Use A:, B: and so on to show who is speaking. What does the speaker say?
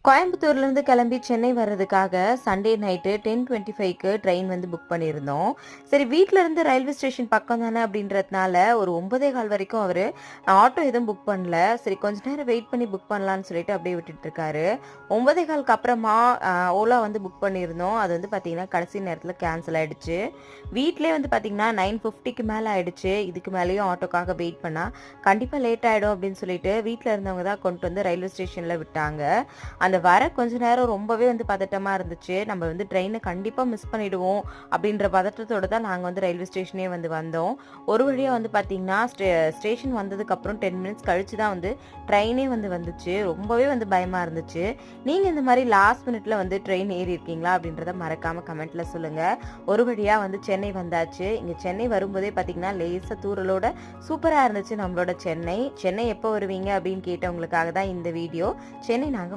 A: கோயம்புத்தூர்லேருந்து கிளம்பி சென்னை வர்றதுக்காக சண்டே நைட்டு 10:25க்கு ட்ரெயின் வந்து புக் பண்ணியிருந்தோம். சரி வீட்டிலேருந்து ரயில்வே ஸ்டேஷன் பக்கம் தானே அப்படின்றதுனால ஒரு 9:15 வரைக்கும் அவர் ஆட்டோ எதுவும் புக் பண்ணல. சரி கொஞ்ச நேரம் வெயிட் பண்ணி புக் பண்ணலான்னு சொல்லிட்டு அப்படியே விட்டுட்டு இருக்காரு. 9:15க்கு அப்புறமா ஓலா வந்து புக் பண்ணியிருந்தோம். அது வந்து பார்த்தீங்கன்னா கடைசி நேரத்தில் கேன்சல் ஆயிடுச்சு. வீட்டிலே வந்து பார்த்தீங்கன்னா 9:50க்கு மேலே ஆயிடுச்சு. இதுக்கு மேலேயும் ஆட்டோக்காக வெயிட் பண்ணால் கண்டிப்பாக லேட் ஆகிடும் அப்படின்னு சொல்லிட்டு வீட்டில் இருந்தவங்க தான் கொண்டு வந்து ரயில்வே ஸ்டேஷனில் விட்டாங்க. அந்த வர கொஞ்ச நேரம் ரொம்பவே வந்து பதட்டமா இருந்துச்சு. நம்ம வந்து ட்ரெயினை கண்டிப்பா மிஸ் பண்ணிடுவோம் அப்படின்ற பதட்டத்தோட தான் நாங்க வந்து ரயில்வே ஸ்டேஷனே வந்து வந்தோம். ஒரு வழியா வந்து பாத்தீங்கன்னா ஸ்டேஷன் வந்ததுக்கு அப்புறம் 10 மினிட்ஸ் கழிச்சு தான் வந்து ட்ரெயினே வந்து வந்துச்சு. ரொம்பவே வந்து பயமா இருந்துச்சு. நீங்க இந்த மாதிரி லாஸ்ட் மினிட்ல வந்து ட்ரெயின் ஏறி இருக்கீங்களா அப்படின்றத மறக்காம கமெண்ட்ல சொல்லுங்க. ஒரு வழியா வந்து சென்னை வந்தாச்சு. இங்க சென்னை வரும்போதே பாத்தீங்கன்னா லேசா தூறலோட சூப்பரா இருந்துச்சு நம்மளோட சென்னை. சென்னை எப்போ வருவீங்க அப்படின்னு கேட்டவங்களுக்காக தான் இந்த வீடியோ. சென்னை நாங்க